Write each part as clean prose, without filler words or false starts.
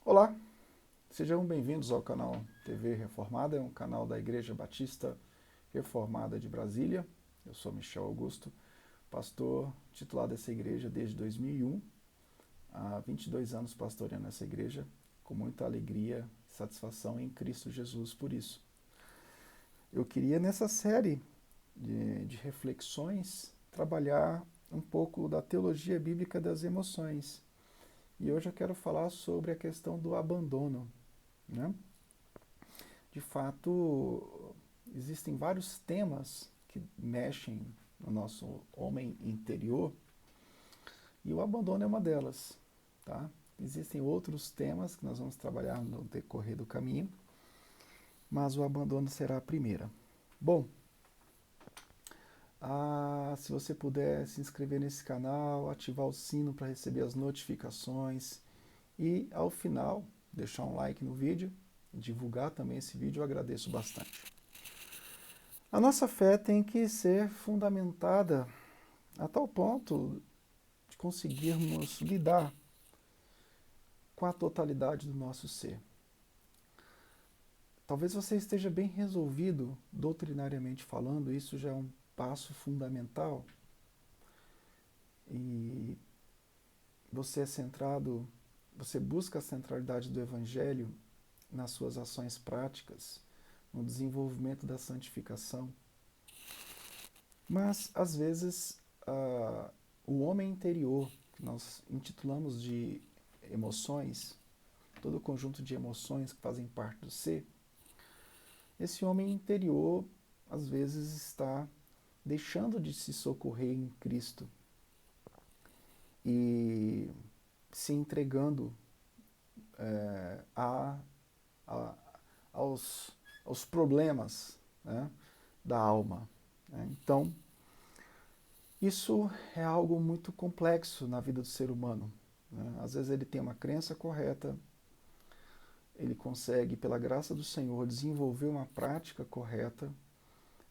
Olá, sejam bem-vindos ao canal TV Reformada, é um canal da Igreja Batista Reformada de Brasília. Eu sou Michel Augusto, pastor titular dessa igreja desde 2001, há 22 anos pastoreando essa igreja, com muita alegria e satisfação em Cristo Jesus por isso. Eu queria nessa série de reflexões trabalhar um pouco da teologia bíblica das emoções. E hoje eu quero falar sobre a questão do abandono, né? De fato, existem vários temas que mexem no nosso homem interior e o abandono é uma delas, tá? Existem outros temas que nós vamos trabalhar no decorrer do caminho, mas o abandono será a primeira. Bom, se você puder se inscrever nesse canal, ativar o sino para receber as notificações e, ao final, deixar um like no vídeo, divulgar também esse vídeo, eu agradeço bastante. A nossa fé tem que ser fundamentada a tal ponto de conseguirmos lidar com a totalidade do nosso ser. Talvez você esteja bem resolvido, doutrinariamente falando, isso já é um passo fundamental. E você é centrado, você busca a centralidade do Evangelho nas suas ações práticas, no desenvolvimento da santificação. Mas, às vezes, o homem interior, que nós intitulamos de emoções, todo o conjunto de emoções que fazem parte do ser, esse homem interior, às vezes, está deixando de se socorrer em Cristo e se entregando a, a, aos problemas, né, da alma, né? Então, isso é algo muito complexo na vida do ser humano, né? Às vezes ele tem uma crença correta, ele consegue, pela graça do Senhor, desenvolver uma prática correta,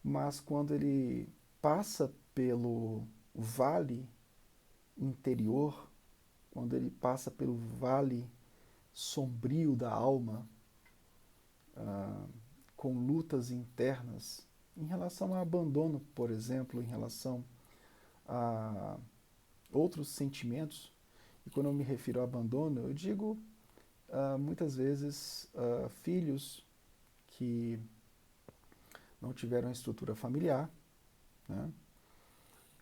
mas quando ele passa pelo vale interior, quando ele passa pelo vale sombrio da alma, com lutas internas, em relação a abandono, por exemplo, em relação a outros sentimentos, e quando eu me refiro a abandono, eu digo muitas vezes filhos que não tiveram estrutura familiar, né?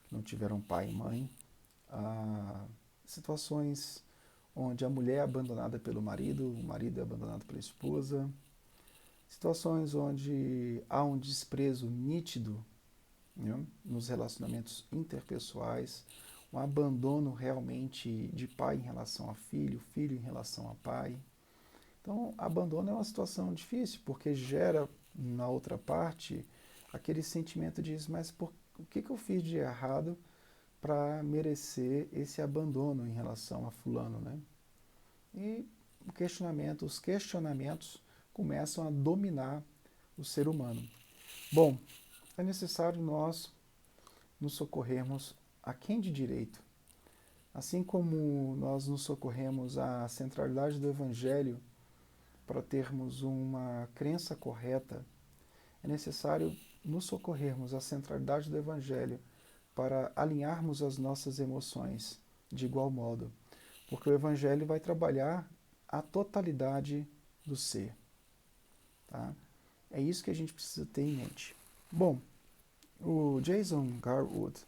Não tiveram pai e mãe, situações onde a mulher é abandonada pelo marido, o marido é abandonado pela esposa, situações onde há um desprezo nítido, né, nos relacionamentos interpessoais, um abandono realmente de pai em relação a filho, filho em relação a pai. Então, abandono é uma situação difícil, porque gera na outra parte aquele sentimento de, mas o que eu fiz de errado para merecer esse abandono em relação a fulano, né? E os questionamentos começam a dominar o ser humano. Bom, é necessário nós nos socorrermos a quem de direito? Assim como nós nos socorremos à centralidade do Evangelho para termos uma crença correta, é necessário nos socorrermos à centralidade do Evangelho para alinharmos as nossas emoções de igual modo, porque o Evangelho vai trabalhar a totalidade do ser. Tá? É isso que a gente precisa ter em mente. Bom, o Jason Garwood,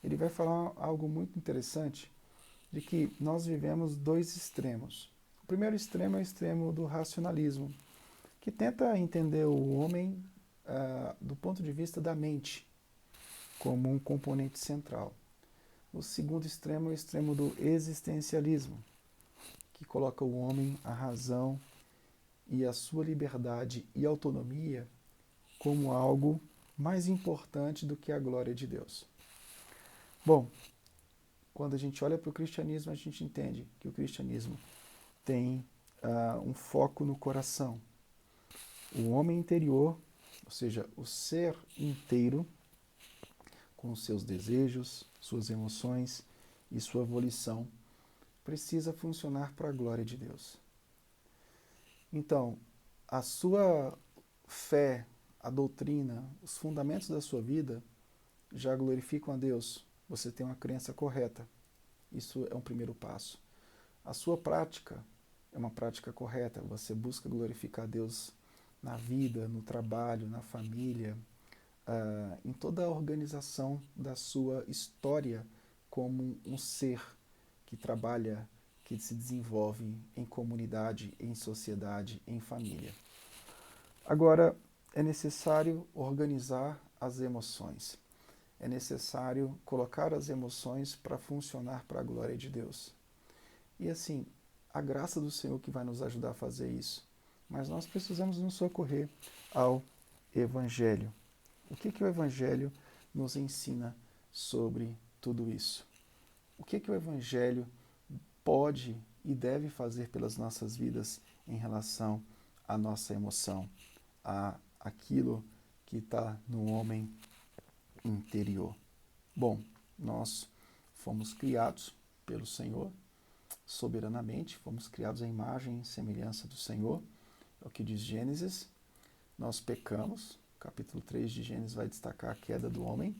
ele vai falar algo muito interessante, de que nós vivemos dois extremos. O primeiro extremo é o extremo do racionalismo, que tenta entender o homem do ponto de vista da mente, como um componente central. O segundo extremo é o extremo do existencialismo, que coloca o homem, a razão e a sua liberdade e autonomia como algo mais importante do que a glória de Deus. Bom, quando a gente olha para o cristianismo, a gente entende que o cristianismo tem um foco no coração. O homem interior, ou seja, o ser inteiro, com os seus desejos, suas emoções e sua volição, precisa funcionar para a glória de Deus. Então, a sua fé, a doutrina, os fundamentos da sua vida já glorificam a Deus. Você tem uma crença correta. Isso é um primeiro passo. A sua prática é uma prática correta. Você busca glorificar a Deus na vida, no trabalho, na família, em toda a organização da sua história como um ser que trabalha, que se desenvolve em comunidade, em sociedade, em família. Agora, é necessário organizar as emoções. É necessário colocar as emoções para funcionar para a glória de Deus. E assim, a graça do Senhor que vai nos ajudar a fazer isso. Mas nós precisamos nos socorrer ao Evangelho. O que o Evangelho nos ensina sobre tudo isso? O que o Evangelho pode e deve fazer pelas nossas vidas em relação à nossa emoção, a aquilo que está no homem interior? Bom, nós fomos criados pelo Senhor soberanamente, fomos criados à imagem e semelhança do Senhor, é o que diz Gênesis. Nós pecamos, capítulo 3 de Gênesis vai destacar a queda do homem,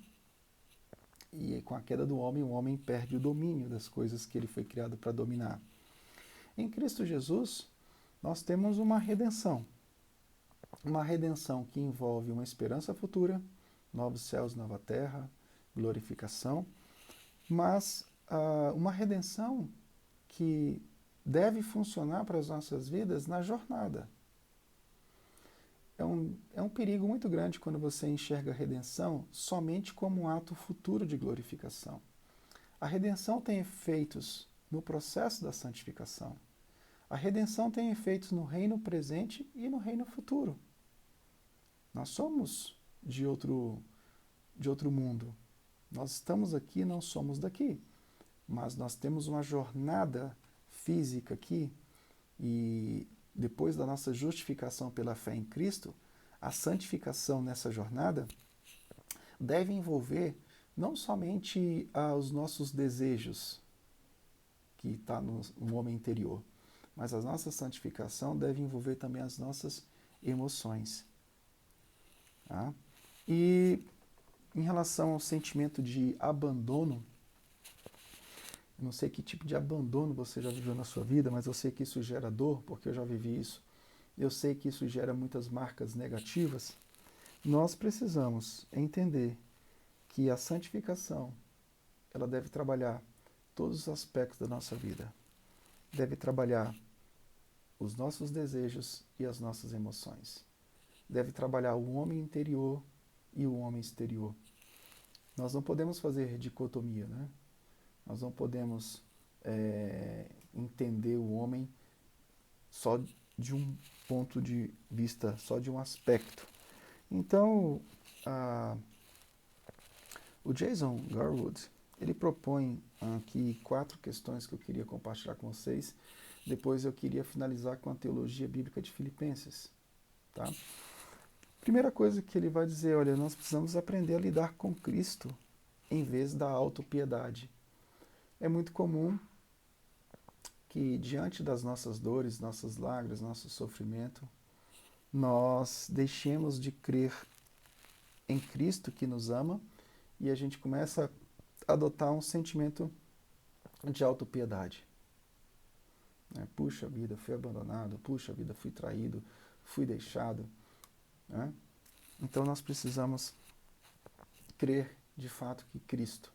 e com a queda do homem, o homem perde o domínio das coisas que ele foi criado para dominar. Em Cristo Jesus, nós temos uma redenção que envolve uma esperança futura, novos céus, nova terra, glorificação, mas uma redenção que deve funcionar para as nossas vidas na jornada. É um perigo muito grande quando você enxerga a redenção somente como um ato futuro de glorificação. A redenção tem efeitos no processo da santificação. A redenção tem efeitos no reino presente e no reino futuro. Nós somos de outro mundo. Nós estamos aqui, não somos daqui. Mas nós temos uma jornada física aqui e depois da nossa justificação pela fé em Cristo, a santificação nessa jornada deve envolver não somente os nossos desejos, que está no homem interior, mas a nossa santificação deve envolver também as nossas emoções. Tá? E em relação ao sentimento de abandono, eu não sei que tipo de abandono você já viveu na sua vida, mas eu sei que isso gera dor, porque eu já vivi isso. Eu sei que isso gera muitas marcas negativas. Nós precisamos entender que a santificação, ela deve trabalhar todos os aspectos da nossa vida. Deve trabalhar os nossos desejos e as nossas emoções. Deve trabalhar o homem interior e o homem exterior. Nós não podemos fazer dicotomia, né? Nós não podemos entender o homem só de um ponto de vista, só de um aspecto. Então, o Jason Garwood, ele propõe aqui 4 questões que eu queria compartilhar com vocês. Depois eu queria finalizar com a teologia bíblica de Filipenses. Tá? Primeira coisa que ele vai dizer, olha, nós precisamos aprender a lidar com Cristo em vez da autopiedade. É muito comum que diante das nossas dores, nossas lágrimas, nosso sofrimento, nós deixemos de crer em Cristo que nos ama e a gente começa a adotar um sentimento de autopiedade. Puxa vida, fui abandonado, puxa vida, fui traído, fui deixado. Né? Então nós precisamos crer de fato que Cristo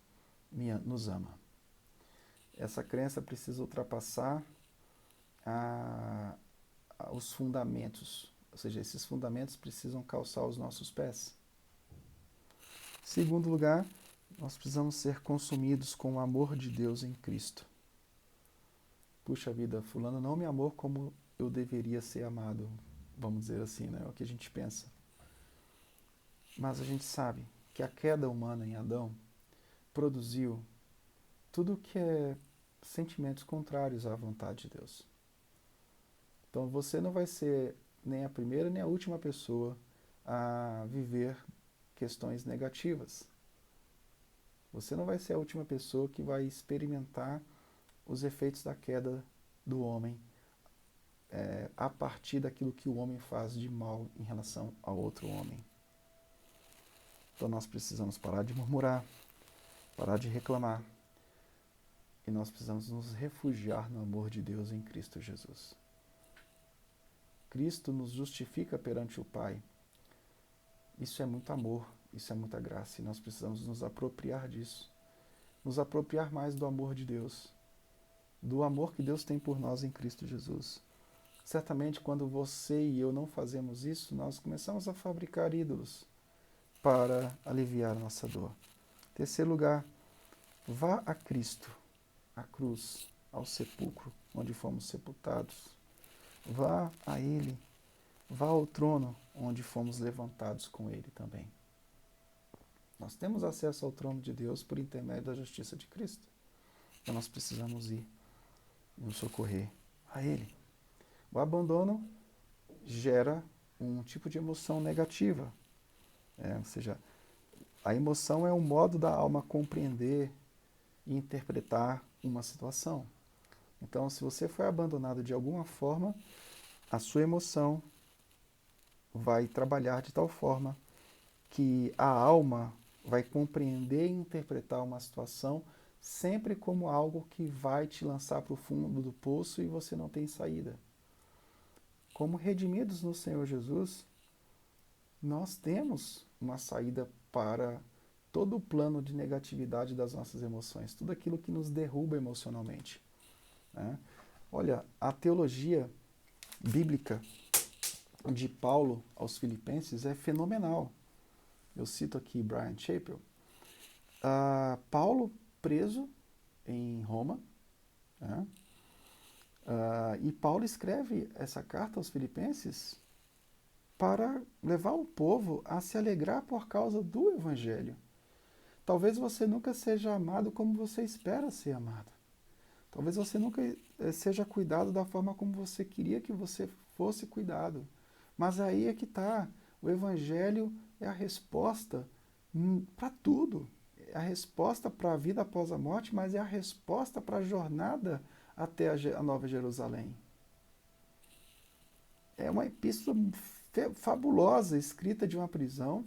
nos ama. Essa crença precisa ultrapassar os fundamentos, ou seja, esses fundamentos precisam calçar os nossos pés. Segundo lugar, nós precisamos ser consumidos com o amor de Deus em Cristo. Puxa vida, fulano não me amou como eu deveria ser amado, vamos dizer assim, né? É o que a gente pensa. Mas a gente sabe que a queda humana em Adão produziu tudo que é sentimentos contrários à vontade de Deus. Então você não vai ser nem a primeira nem a última pessoa a viver questões negativas. Você não vai ser a última pessoa que vai experimentar os efeitos da queda do homem a partir daquilo que o homem faz de mal em relação ao outro homem. Então nós precisamos parar de murmurar, parar de reclamar, e nós precisamos nos refugiar no amor de Deus em Cristo Jesus. Cristo nos justifica perante o Pai. Isso é muito amor, isso é muita graça, e nós precisamos nos apropriar disso. Nos apropriar mais do amor de Deus, do amor que Deus tem por nós em Cristo Jesus. Certamente, quando você e eu não fazemos isso, nós começamos a fabricar ídolos para aliviar a nossa dor. Terceiro lugar, vá a Cristo, à cruz, ao sepulcro, onde fomos sepultados. Vá a Ele, vá ao trono, onde fomos levantados com Ele também. Nós temos acesso ao trono de Deus por intermédio da justiça de Cristo. Então nós precisamos ir nos socorrer a Ele. O abandono gera um tipo de emoção negativa. Ou seja, a emoção é um modo da alma compreender e interpretar uma situação. Então, se você foi abandonado de alguma forma, a sua emoção vai trabalhar de tal forma que a alma vai compreender e interpretar uma situação sempre como algo que vai te lançar para o fundo do poço e você não tem saída. Como redimidos no Senhor Jesus, nós temos uma saída para todo o plano de negatividade das nossas emoções, tudo aquilo que nos derruba emocionalmente. Olha, a teologia bíblica de Paulo aos Filipenses é fenomenal. Eu cito aqui Bryan Chapell. Paulo preso em Roma, e Paulo escreve essa carta aos Filipenses para levar o povo a se alegrar por causa do Evangelho. Talvez você nunca seja amado como você espera ser amado. Talvez você nunca seja cuidado da forma como você queria que você fosse cuidado. Mas aí é que está. O Evangelho é a resposta para tudo. É a resposta para a vida após a morte, mas é a resposta para a jornada até a Nova Jerusalém. É uma epístola fabulosa, escrita de uma prisão.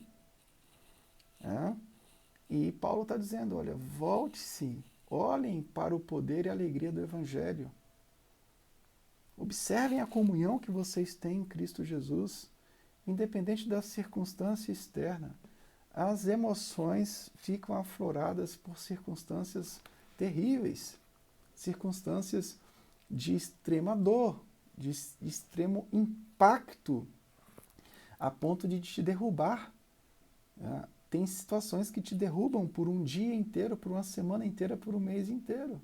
E Paulo está dizendo, olha, volte-se, olhem para o poder e a alegria do Evangelho. Observem a comunhão que vocês têm em Cristo Jesus, independente da circunstância externa. As emoções ficam afloradas por circunstâncias terríveis, circunstâncias de extrema dor, de extremo impacto, a ponto de te derrubar. Tem situações que te derrubam por um dia inteiro, por uma semana inteira, por um mês inteiro.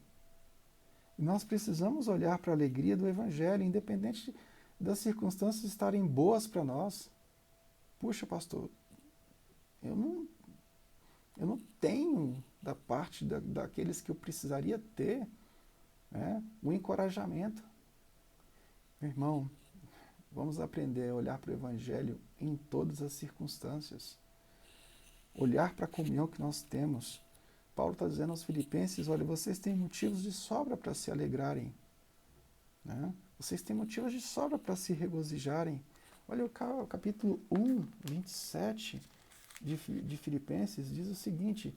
E nós precisamos olhar para a alegria do Evangelho, independente das circunstâncias estarem boas para nós. Puxa, pastor, eu não tenho da parte daqueles que eu precisaria ter, o encorajamento. Meu irmão, vamos aprender a olhar para o Evangelho em todas as circunstâncias. Olhar para a comunhão que nós temos. Paulo está dizendo aos Filipenses, olha, vocês têm motivos de sobra para se alegrarem. Vocês têm motivos de sobra para se regozijarem. Olha o capítulo 1, 27 de Filipenses, diz o seguinte,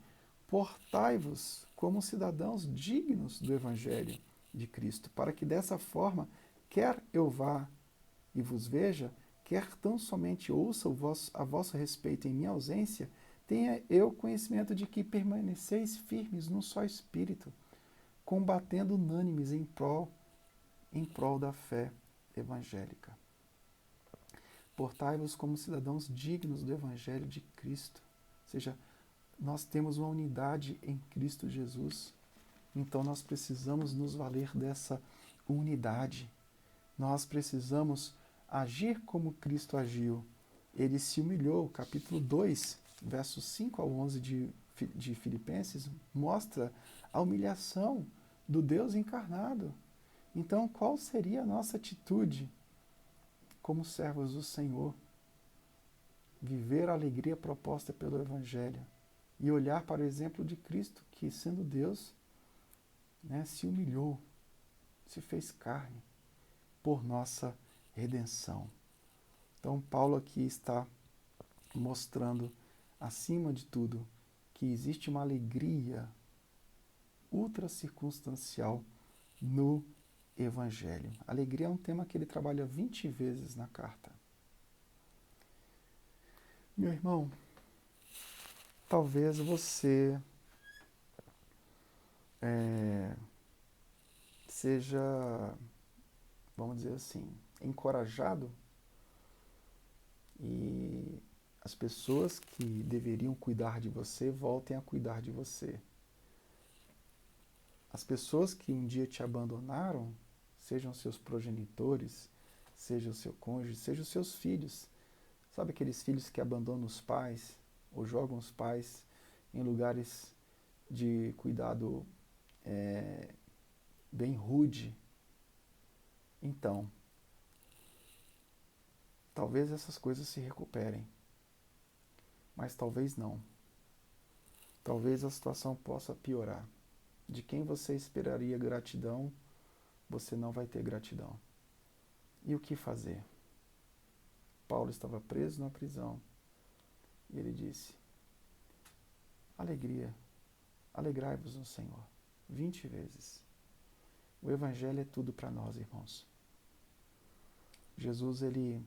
portai-vos como cidadãos dignos do Evangelho de Cristo, para que dessa forma, quer eu vá e vos veja, quer tão somente ouça a vosso respeito em minha ausência, tenha eu conhecimento de que permaneceis firmes num só espírito, combatendo unânimes em prol da fé evangélica. Portai-vos como cidadãos dignos do Evangelho de Cristo. Ou seja, nós temos uma unidade em Cristo Jesus. Então nós precisamos nos valer dessa unidade. Nós precisamos agir como Cristo agiu. Ele se humilhou. Capítulo 2, versos 5 ao 11 de Filipenses, mostra a humilhação do Deus encarnado. Então, qual seria a nossa atitude como servos do Senhor? Viver a alegria proposta pelo Evangelho e olhar para o exemplo de Cristo, que, sendo Deus, se humilhou, se fez carne, por nossa redenção. Então, Paulo aqui está mostrando, acima de tudo, que existe uma alegria ultra circunstancial no Evangelho. Alegria é um tema que ele trabalha 20 vezes na carta. Meu irmão, talvez você seja, vamos dizer assim, encorajado e as pessoas que deveriam cuidar de você voltem a cuidar de você. As pessoas que um dia te abandonaram, sejam seus progenitores, seja o seu cônjuge, sejam os seus filhos. Sabe aqueles filhos que abandonam os pais ou jogam os pais em lugares de cuidado bem rude? Então, talvez essas coisas se recuperem, mas talvez não. Talvez a situação possa piorar. De quem você esperaria gratidão, você não vai ter gratidão. E o que fazer? Paulo estava preso na prisão e ele disse: alegria, alegrai-vos no Senhor, 20 vezes. O Evangelho é tudo para nós, irmãos. Jesus, ele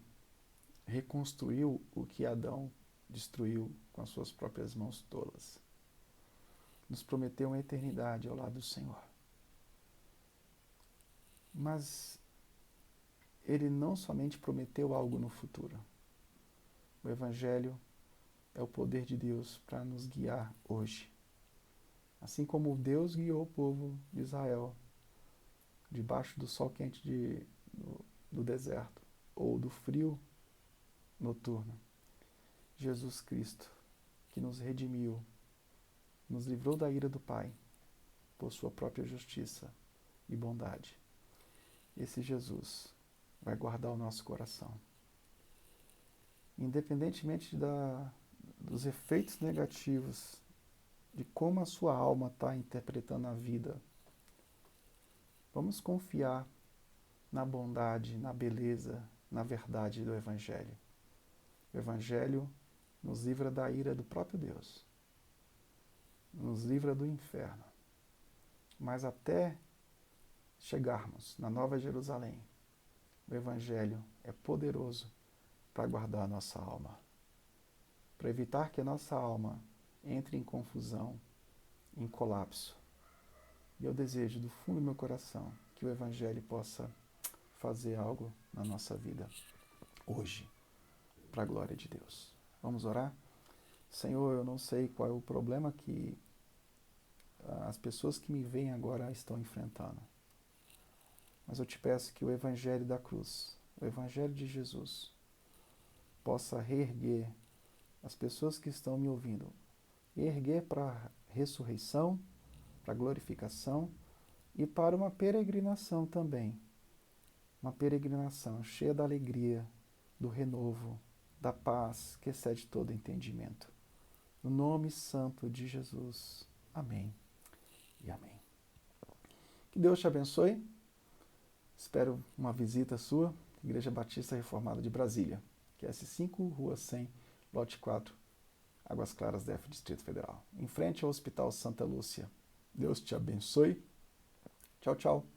reconstruiu o que Adão destruiu com as suas próprias mãos tolas. Nos prometeu uma eternidade ao lado do Senhor. Mas ele não somente prometeu algo no futuro. O Evangelho é o poder de Deus para nos guiar hoje. Assim como Deus guiou o povo de Israel debaixo do sol quente do deserto ou do frio noturno. Jesus Cristo, que nos redimiu, nos livrou da ira do Pai por sua própria justiça e bondade. Esse Jesus vai guardar o nosso coração. Independentemente dos efeitos negativos, de como a sua alma está interpretando a vida, vamos confiar na bondade, na beleza, na verdade do Evangelho. O Evangelho nos livra da ira do próprio Deus, nos livra do inferno. Mas até chegarmos na Nova Jerusalém, o Evangelho é poderoso para guardar a nossa alma, para evitar que a nossa alma entre em confusão, em colapso. E eu desejo do fundo do meu coração que o Evangelho possa fazer algo na nossa vida hoje, para a glória de Deus. Vamos orar? Senhor, eu não sei qual é o problema que as pessoas que me veem agora estão enfrentando. Mas eu te peço que o Evangelho da cruz, o Evangelho de Jesus, possa reerguer as pessoas que estão me ouvindo, erguer para a ressurreição, para a glorificação e para uma peregrinação também. Uma peregrinação cheia da alegria, do renovo, da paz que excede todo entendimento. No nome santo de Jesus. Amém e amém. Que Deus te abençoe. Espero uma visita sua, Igreja Batista Reformada de Brasília, QS5, Rua 100, Lote 4, Águas Claras, DF, Distrito Federal. Em frente ao Hospital Santa Lúcia. Deus te abençoe. Tchau, tchau.